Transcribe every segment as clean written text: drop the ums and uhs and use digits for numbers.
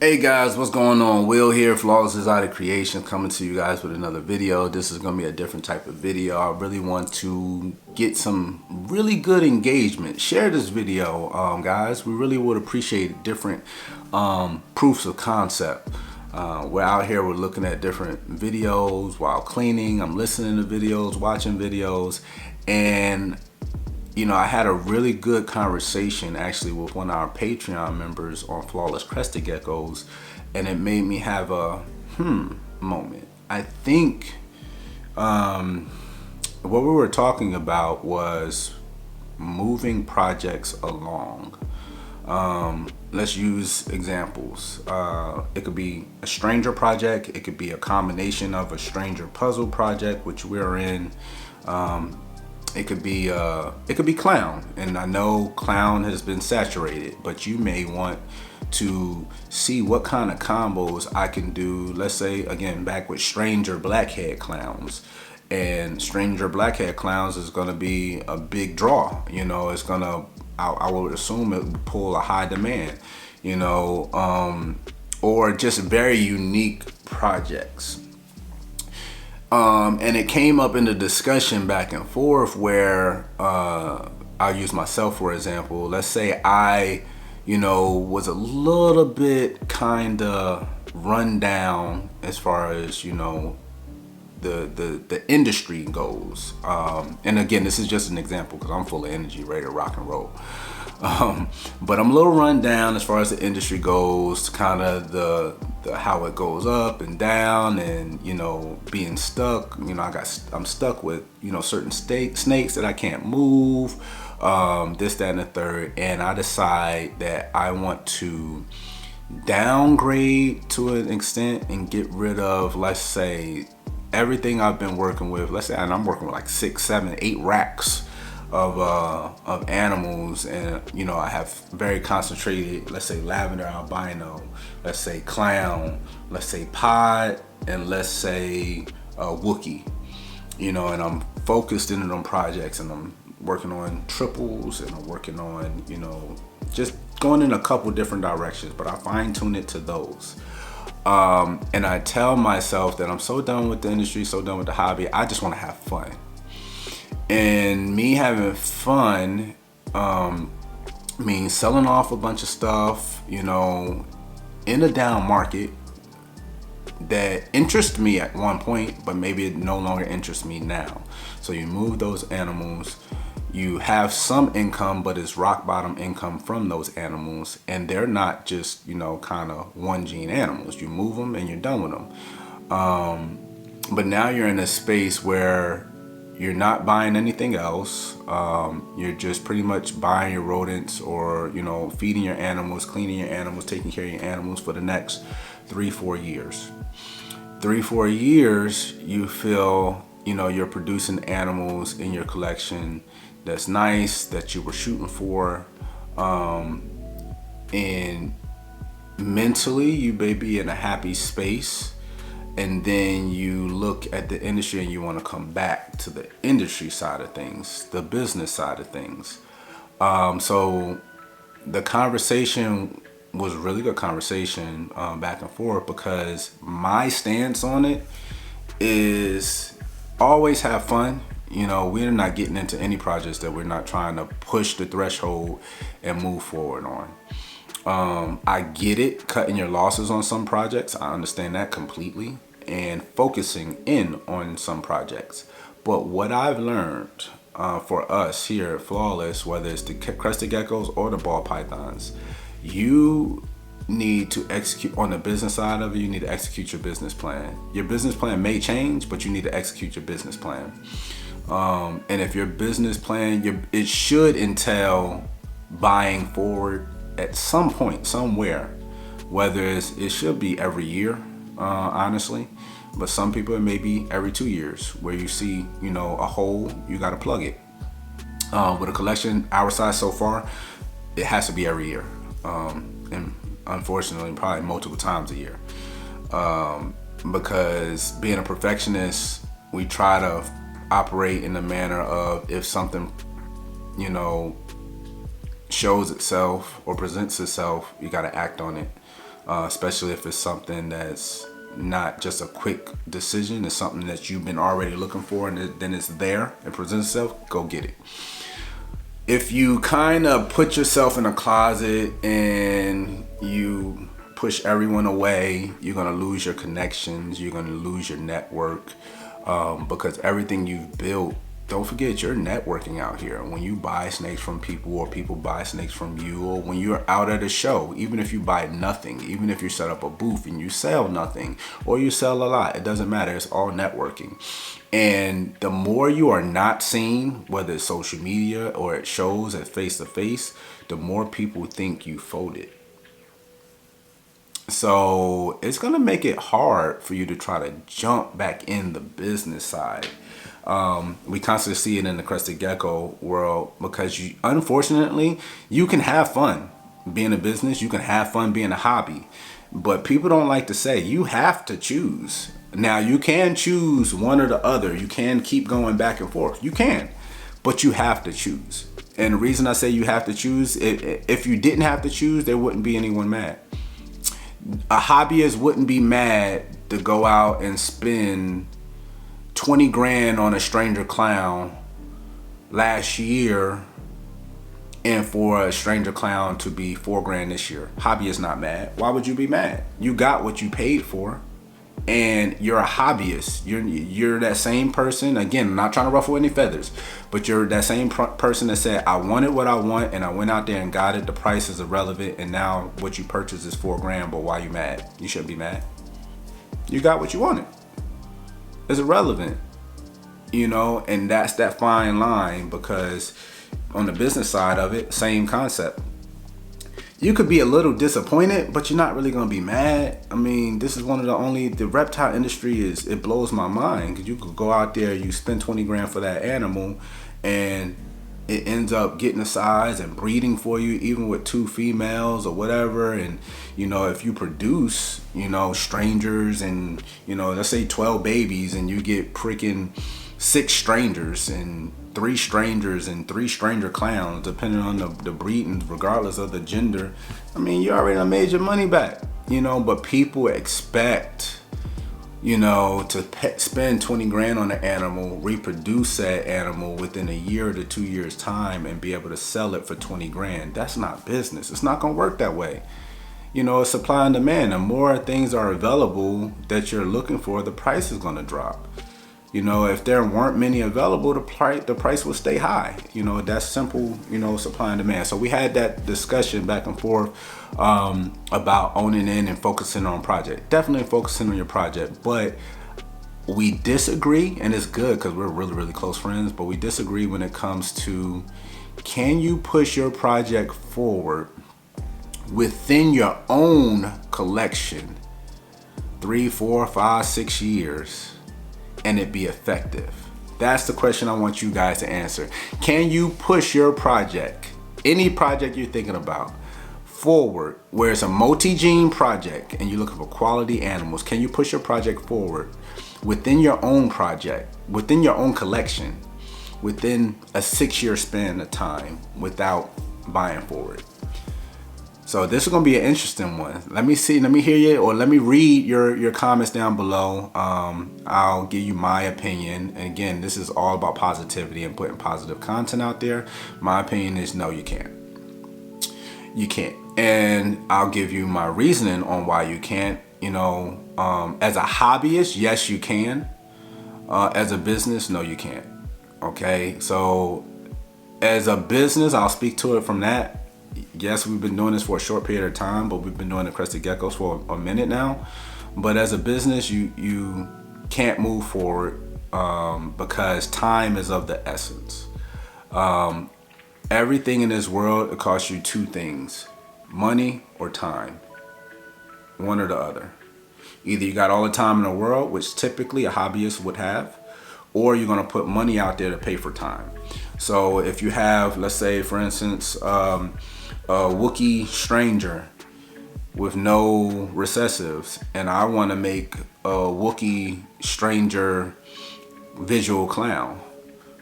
Hey guys, what's going on? Will here, Flawless Exotic Creations, coming to you guys with another video. This is going to be a different type of video. I really want to get some really good engagement. Share this video, guys. We really would appreciate different proofs of concept. We're out here, we're looking at different videos while cleaning. I'm listening to videos, watching videos, and you know, I had a really good conversation actually with one of our Patreon members on Flawless Crested Geckos, and it made me have a moment. I think what we were talking about was moving projects along. Let's use examples. It could be a stranger project. It could be a combination of a stranger puzzle project, which we're in. It could be clown, and I know clown has been saturated, but you may want to see what kind of combos I can do. Let's say again, back with stranger blackhead clowns, and stranger blackhead clowns is going to be a big draw. You know, it's gonna, I would assume it would pull a high demand, you know, or just very unique projects. And it came up in the discussion back and forth where I'll use myself for example. Let's say I, you know, was a little bit kind of run down as far as, you know, the industry goes. And again, this is just an example because I'm full of energy, ready to rock and roll. But I'm a little run down as far as the industry goes, kind of the how it goes up and down, and you know, being stuck. You know, I'm stuck with, you know, certain snakes that I can't move, this, that, and the third. And I decide that I want to downgrade to an extent and get rid of, let's say, everything I've been working with. Let's say, and I'm working with like 6, 7, 8 racks of animals, and you know, I have very concentrated, let's say lavender albino, let's say clown, let's say pod, and let's say Wookie, you know, and I'm focused in on projects, and I'm working on triples, and I'm working on, you know, just going in a couple different directions, but I fine tune it to those. And I tell myself that I'm so done with the industry, so done with the hobby, I just want to have fun. And me having fun means selling off a bunch of stuff, you know, in a down market that interests me at one point, but maybe it no longer interests me now. So you move those animals, you have some income, but it's rock bottom income from those animals, and they're not just, you know, kind of one gene animals. You move them and you're done with them. But now you're in a space where you're not buying anything else. You're just pretty much buying your rodents, or, you know, feeding your animals, cleaning your animals, taking care of your animals for the next 3-4 years. 3-4 years, you feel, you know, you're producing animals in your collection that's nice, that you were shooting for, and mentally you may be in a happy space. And then you look at the industry and you want to come back to the industry side of things, the business side of things. So the conversation was a really good conversation, back and forth, because my stance on it is always have fun. You know, we're not getting into any projects that we're not trying to push the threshold and move forward on. I get it, cutting your losses on some projects. I understand that completely, and focusing in on some projects. But what I've learned for us here at Flawless, whether it's the crested geckos or the ball pythons, you need to execute on the business side of it. You need to execute your business plan. Your business plan may change, but you need to execute your business plan. And if your business plan, it should entail buying forward at some point, somewhere, whether it should be every year, honestly, but some people it may be every 2 years, where you see, you know, a hole, you got to plug it. With a collection our size so far, it has to be every year, and unfortunately probably multiple times a year, because being a perfectionist, we try to operate in the manner of, if something, you know, shows itself or presents itself, you got to act on it. especially if it's something that's not just a quick decision. It's something that you've been already looking for, and then it's there and presents itself. Go get it. If you kind of put yourself in a closet and you push everyone away, you're going to lose your connections, you're going to lose your network, because everything you've built, don't forget, you're networking out here. When you buy snakes from people, or people buy snakes from you, or when you're out at a show, even if you buy nothing, even if you set up a booth and you sell nothing, or you sell a lot, it doesn't matter. It's all networking. And the more you are not seen, whether it's social media or at shows, at face to face, the more people think you folded. So it's going to make it hard for you to try to jump back in the business side. We constantly see it in the Crested Gecko world, because unfortunately, you can have fun being a business. You can have fun being a hobby, but people don't like to say you have to choose. Now, you can choose one or the other. You can keep going back and forth. You can, but you have to choose. And the reason I say you have to choose, if you didn't have to choose, there wouldn't be anyone mad. A hobbyist wouldn't be mad to go out and spend 20 grand on a stranger clown last year, and for a stranger clown to be 4 grand this year. Hobbyist not mad. Why would you be mad? You got what you paid for, and you're a hobbyist. You're that same person. Again, I'm not trying to ruffle any feathers, but you're that same person that said, I wanted what I want, and I went out there and got it. The price is irrelevant, and now what you purchased is 4 grand. But why you mad? You shouldn't be mad. You got what you wanted. It's irrelevant, and that's that fine line, because on the business side of it, same concept. You could be a little disappointed, but you're not really going to be mad. I mean, this is one of the reptile industry it blows my mind, because you could go out there, you spend 20 grand for that animal, and it ends up getting a size and breeding for you, even with 2 females or whatever. And if you produce strangers, and let's say 12 babies, and you get freaking 6 strangers and 3 strangers and 3 stranger clowns, depending on the breeding, regardless of the gender, I mean, you already done made your money back. But people expect to spend 20 grand on an animal, reproduce that animal within a year to 2 years time, and be able to sell it for 20 grand. That's not business. It's not going to work that way. It's supply and demand. The more things are available that you're looking for, the price is going to drop. If there weren't many available, the price will stay high. That's simple, supply and demand. So we had that discussion back and forth about owning in and focusing on project. Definitely focusing on your project, but we disagree, and it's good because we're really, really close friends, but we disagree when it comes to, can you push your project forward within your own collection 3, 4, 5, 6 years and it be effective? That's the question I want you guys to answer. Can you push your project, any project you're thinking about, forward, where it's a multi-gene project and you're looking for quality animals? Can you push your project forward within your own project, within your own collection, within a 6-year span of time without buying forward? So this is going to be an interesting one. Let me hear you, or let me read your comments down below. I'll give you my opinion. And again, this is all about positivity and putting positive content out there. My opinion is no, you can't. You can't. And I'll give you my reasoning on why you can't. As a hobbyist, yes, you can. As a business, no, you can't. Okay, so as a business, I'll speak to it from that. Yes, we've been doing this for a short period of time, but we've been doing the Crested Geckos for a minute now. But as a business, you can't move forward because time is of the essence. Everything in this world, it costs you 2 things: money or time. One or the other. Either you got all the time in the world, which typically a hobbyist would have, or you're going to put money out there to pay for time. So if you have, let's say, for instance, a Wookiee stranger with no recessives, and I want to make a Wookiee stranger visual clown,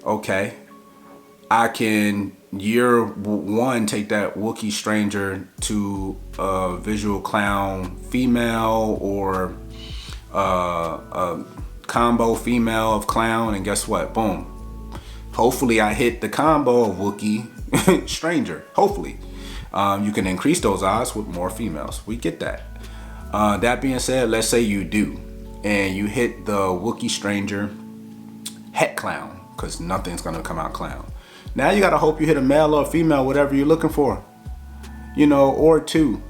okay, I can year one, take that Wookiee stranger to a visual clown female, or a combo female of clown, and guess what? Boom. Hopefully I hit the combo of Wookiee stranger. Hopefully. You can increase those odds with more females. We get that. That being said, let's say you do, and you hit the Wookiee stranger het clown, because nothing's gonna come out clown. Now you gotta hope you hit a male or a female, whatever you're looking for, or two.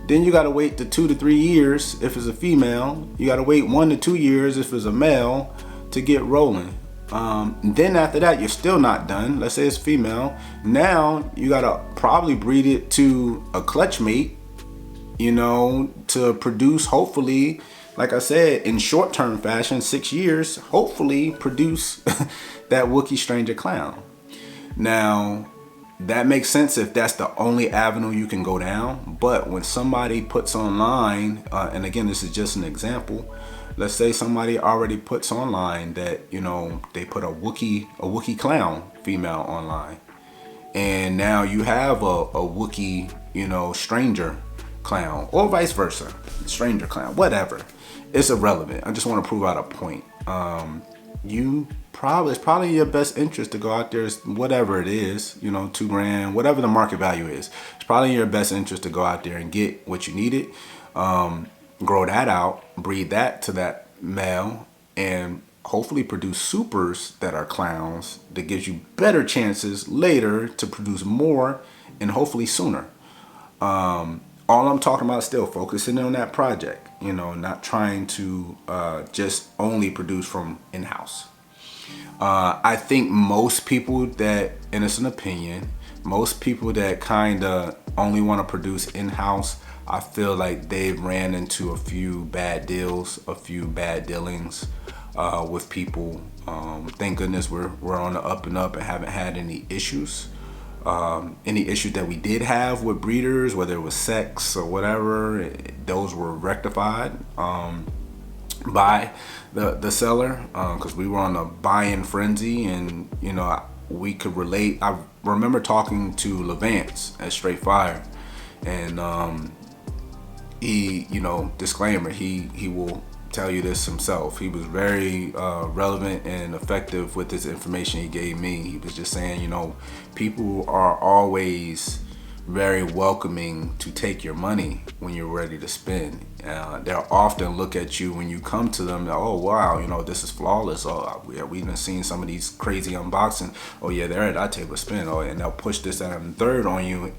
Then you gotta wait the 2 to 3 years if it's a female. You gotta wait 1 to 2 years if it's a male to get rolling. Then after that, you're still not done. Let's say it's female. Now you gotta probably breed it to a clutch mate, to produce, hopefully, like I said, in short-term fashion, 6 years, hopefully produce that Wookiee stranger clown. Now, that makes sense if that's the only avenue you can go down. But when somebody puts online, and again, this is just an example, let's say somebody already puts online that, they put a Wookiee clown female online. And now you have a Wookiee, stranger clown, or vice versa, stranger clown, whatever. It's irrelevant. I just want to prove out a point. It's probably in your best interest to go out there, whatever it is, $2,000, whatever the market value is. It's probably in your best interest to go out there and get what you needed, grow that out, breed that to that male, and hopefully produce supers that are clowns that gives you better chances later to produce more, and hopefully sooner. All I'm talking about is still focusing on that project, not trying to just only produce from in-house. I think most people that, and it's an opinion, most people that kind of only want to produce in-house, I feel like they've ran into a few bad deals, a few bad dealings with people. Thank goodness we're on the up and up and haven't had any issues. Any issues that we did have with breeders, whether it was sex or whatever, those were rectified by the seller, because we were on a buy-in frenzy, and we could relate. I remember talking to Levance at Straight Fire, and he, disclaimer, he will tell you this himself. He was very relevant and effective with this information he gave me. He was just saying, people are always very welcoming to take your money when you're ready to spend. They'll often look at you when you come to them, oh wow, this is flawless. Oh yeah, we've been seeing some of these crazy unboxing. Oh yeah, they're at that table to spend. Oh, and they'll push this and third on you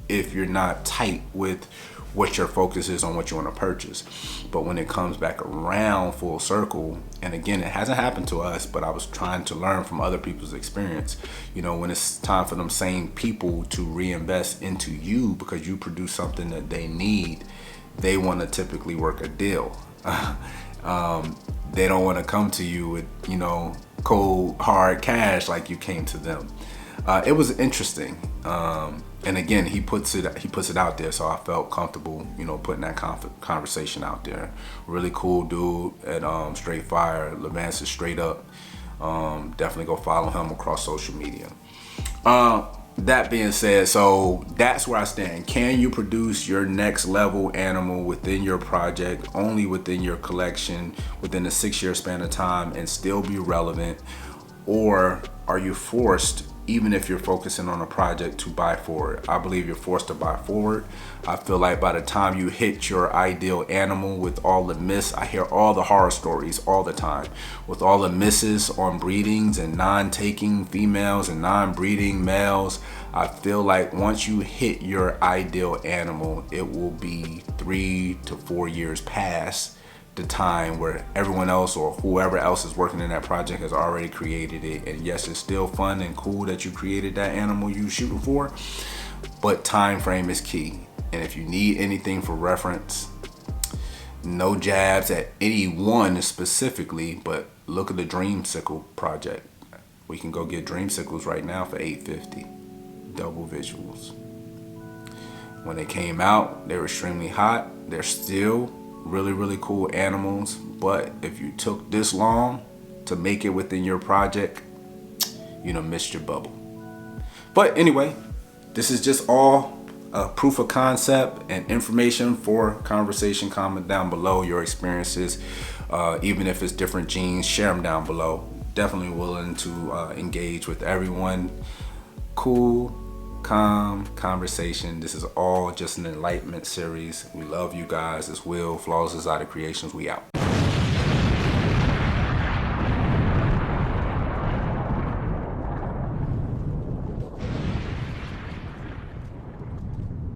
if you're not tight with what your focus is on what you want to purchase. But when it comes back around full circle, and again, it hasn't happened to us, but I was trying to learn from other people's experience, when it's time for them same people to reinvest into you because you produce something that they need, they want to typically work a deal. They don't want to come to you with, cold hard cash like you came to them. It was interesting. And again, he puts it out there, so I felt comfortable, putting that conversation out there. Really cool dude at Straight Fire. Levance is straight up. Definitely go follow him across social media. That being said, so that's where I stand. Can you produce your next level animal within your project, only within your collection, within a 6-year span of time, and still be relevant? Or are you forced, even if you're focusing on a project, to buy forward? I believe you're forced to buy forward. I feel like by the time you hit your ideal animal with all the miss, I hear all the horror stories all the time, with all the misses on breedings and non-taking females and non-breeding males. I feel like once you hit your ideal animal, it will be 3 to 4 years past the time where everyone else or whoever else is working in that project has already created it. And yes, it's still fun and cool that you created that animal you shooting for, but time frame is key. And if you need anything for reference, no jabs at anyone specifically, but look at the Dreamsicle project. We can go get Dreamsicles right now for $850, double visuals. When they came out, they were extremely hot. They're still really, really cool animals, but if you took this long to make it within your project, you done missed your bubble. But anyway, this is just all proof of concept and information for conversation. Comment down below your experiences, even if it's different genes, share them down below. Definitely willing to engage with everyone. Cool, calm conversation. This is all just an enlightenment series. We love you guys. It's Will, Flawless Exotic Creations. We out.